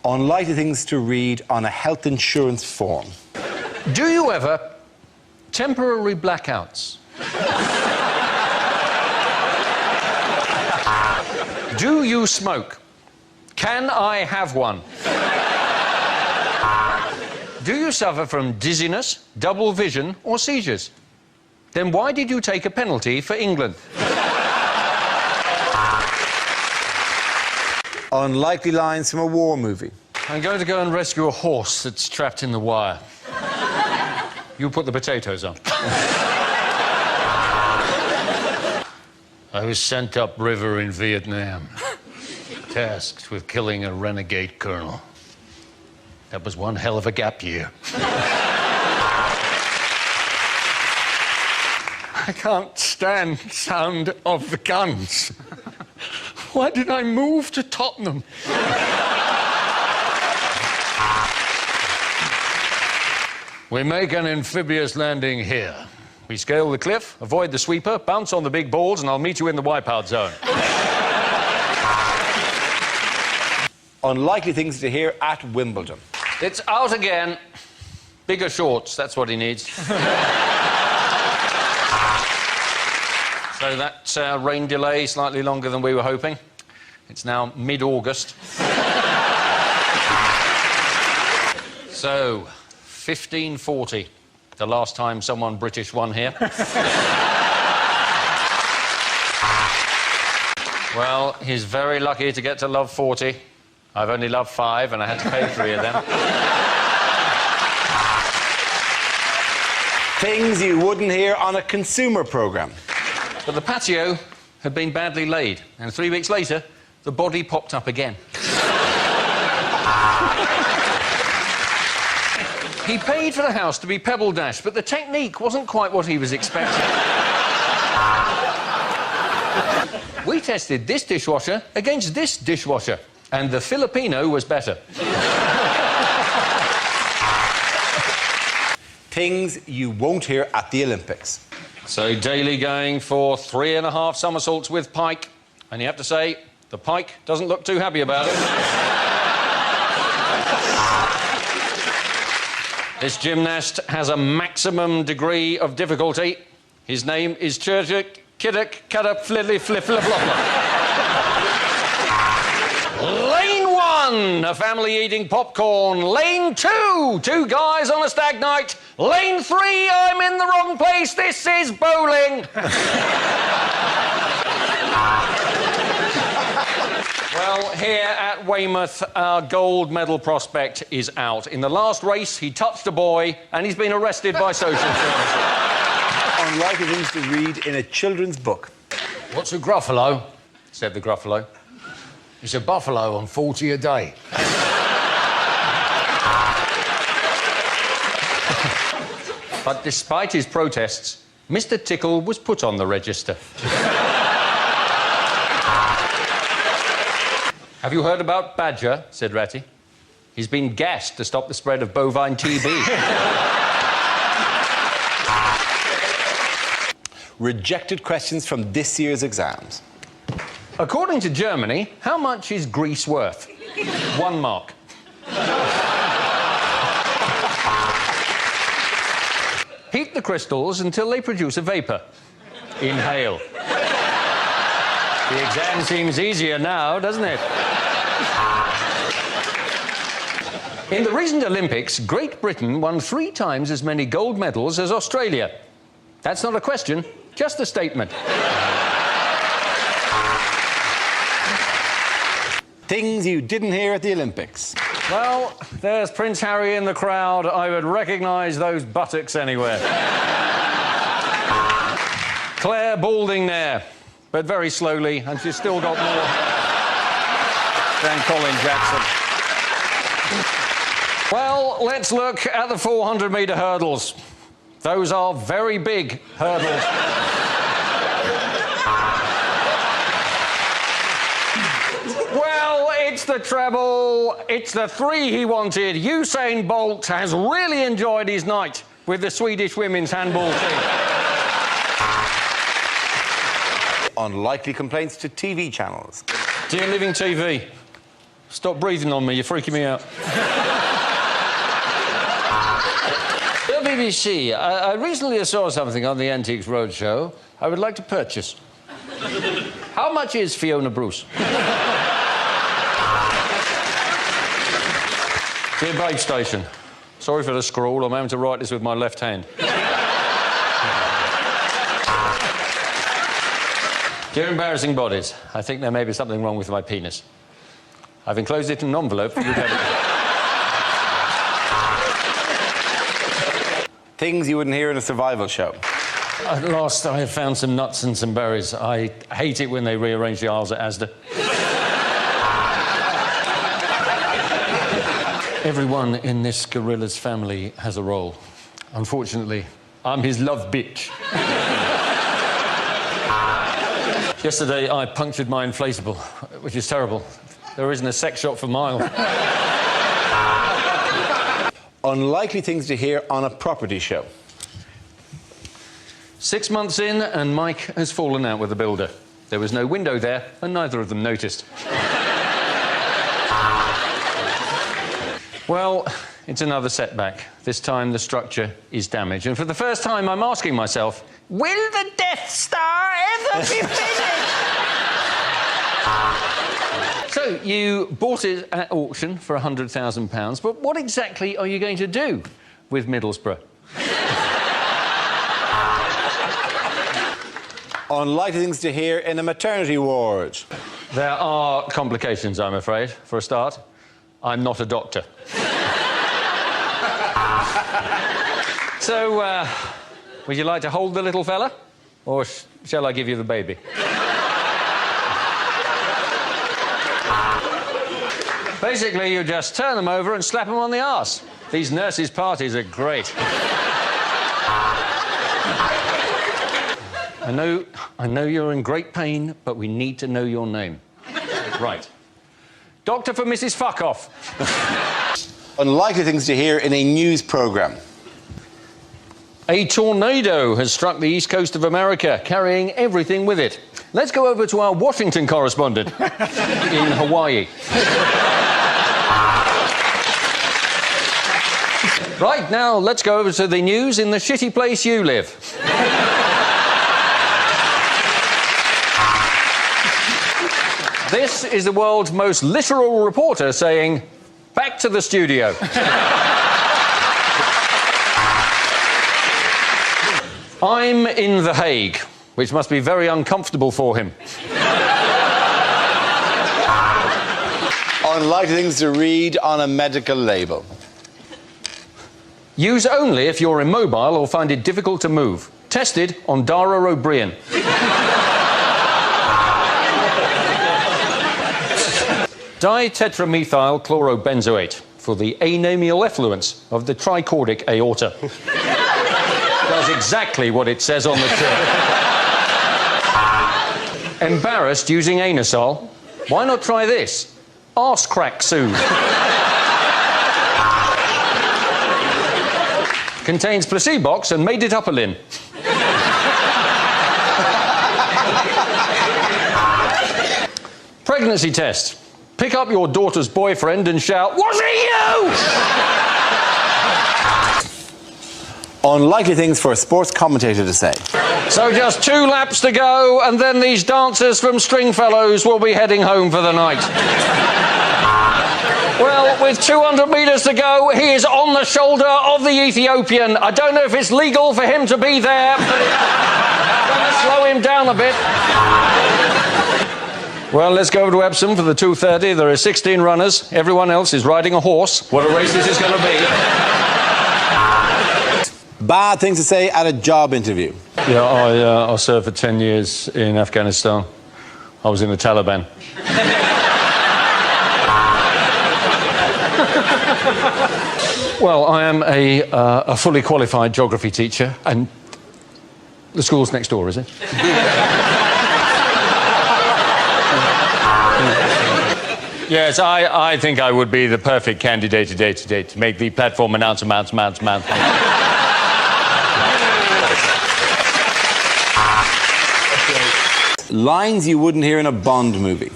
Unlikely things to read on a health insurance form. Do you ever temporary blackouts? Do you smoke? Can I have one? Do you suffer from dizziness, double vision, or seizures? Then why did you take a penalty for England? Unlikely lines from a war movie. I'm going to go and rescue a horse that's trapped in the wire. You put the potatoes on. I was sent upriver in Vietnam, tasked with killing a renegade colonel. That was one hell of a gap year. I can't stand the sound of the guns. Why did I move to Tottenham? We make an amphibious landing here. We scale the cliff, avoid the sweeper, bounce on the big balls, and I'll meet you in the wipeout zone. Unlikely things to hear at Wimbledon. It's out again. Bigger shorts, that's what he needs. So that rain delay, slightly longer than we were hoping. It's now mid-August. So, 1540, the last time someone British won here. Well, he's very lucky to get to love 40. I've only loved 5, and I had to pay 3 of them. Things you wouldn't hear on a consumer programme. But the patio had been badly laid, and 3 weeks later, the body popped up again. He paid for the house to be pebble dashed, but the technique wasn't quite what he was expecting. We tested this dishwasher against this dishwasher, and the Filipino was better. Things you won't hear at the Olympics. So Daly going for 3.5 somersaults with pike, and you have to say, the pike doesn't look too happy about it. This gymnast has a maximum degree of difficulty. His name is Churchik Kiddick Kaddup Flidley Flifliflopper. Lane 1, a family eating popcorn. Lane 2, 2 guys on a stag night. Lane 3, I'm in the wrong place, this is bowling. Well, here at Weymouth, our gold medal prospect is out. In the last race, he touched a boy, and he's been arrested by social services. Unlikely things to read in a children's book. What's a gruffalo? Said the gruffalo. It's a buffalo on 40 a day. But despite his protests, Mr. Tickle was put on the register. Have you heard about Badger? Said Ratty. He's been gassed to stop the spread of bovine TB. Rejected questions from this year's exams. According to Germany, how much is Greece worth? 1 mark. Heat the crystals until they produce a vapour. Inhale. The exam seems easier now, doesn't it? In the recent Olympics, Great Britain won 3 times as many gold medals as Australia. That's not a question, just a statement. Things you didn't hear at the Olympics. Well, there's Prince Harry in the crowd. I would recognise those buttocks anywhere. Claire Balding there, but very slowly, and she's still got more than Colin Jackson. Well, let's look at the 400-metre hurdles. Those are very big hurdles. Well, it's the treble. It's the 3 he wanted. Usain Bolt has really enjoyed his night with the Swedish women's handball team. Unlikely complaints to TV channels. Dear Living TV, Stop breathing on me, you're freaking me out. Dear BBC, I recently saw something on the Antiques Roadshow I would like to purchase. How much is Fiona Bruce? Dear Babe Station, sorry for the scrawl, I'm having to write this with my left hand. Dear Embarrassing Bodies, I think there may be something wrong with my penis. I've enclosed it in an envelope for you to have it. Things you wouldn't hear in a survival show. At last, I have found some nuts and some berries. I hate it when they rearrange the aisles at Asda. Everyone in this gorilla's family has a role. Unfortunately, I'm his love bitch. Yesterday, I punctured my inflatable, which is terrible. There isn't a sex shop for miles. Unlikely things to hear on a property show. 6 months in, and Mike has fallen out with the builder. There was no window there, and neither of them noticed. Well, it's another setback. This time, the structure is damaged. And for the first time, I'm asking myself, will the Death Star ever be finished? So, you bought it at auction for £100,000, but what exactly are you going to do with Middlesbrough? Unlikely things to hear in a maternity ward. There are complications, I'm afraid. For a start, I'm not a doctor. So, would you like to hold the little fella? Or shall I give you the baby? Basically, you just turn them over and slap them on the arse. These nurses' parties are great. I know you're in great pain, but we need to know your name. Right. Doctor for Mrs. Fuckoff. Unlikely things to hear in a news programme. A tornado has struck the east coast of America, carrying everything with it. Let's go over to our Washington correspondent in Hawaii. Right, now let's go over to the news in the shitty place you live. This is the world's most literal reporter saying, back to the studio. I'm in The Hague, which must be very uncomfortable for him. Unlikely things to read on a medical label. Use only if you're immobile or find it difficult to move. Tested on Dara O'Brien. Ditetramethyl chlorobenzoate for the anemial effluence of the tricordic aorta. Does exactly what it says on the tin. Embarrassed using anusol? Why not try this? Arse crack soothe. Contains placebox and made it upperlin. Pregnancy test. Pick up your daughter's boyfriend and shout, "Was it you?" Unlikely things for a sports commentator to say. So just 2 laps to go, and then these dancers from Stringfellows will be heading home for the night. Well, with 200 metres to go, he is on the shoulder of the Ethiopian. I don't know if it's legal for him to be there, but I'm going to slow him down a bit. Well, let's go to Epsom for the 2:30. There are 16 runners. Everyone else is riding a horse. What a race this is going to be. Bad things to say at a job interview. Yeah, I served for 10 years in Afghanistan. I was in the Taliban. Well, I am a fully qualified geography teacher, and the school's next door, is it? Yes, I think I would be the perfect candidate today to make the platform announce. Lines you wouldn't hear in a Bond movie.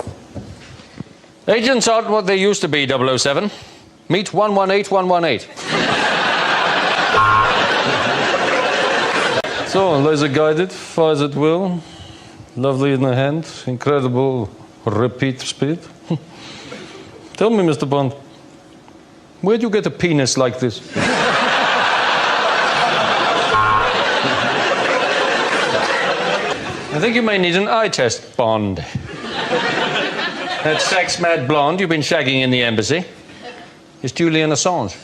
Agents aren't what they used to be, 007. Meet 118118. So, laser guided, fires at will, lovely in the hand, incredible repeat speed. Tell me, Mr. Bond, where'd you get a penis like this? I think you may need an eye test, Bond. That sex-mad blonde you've been shagging in the embassy is Julian Assange.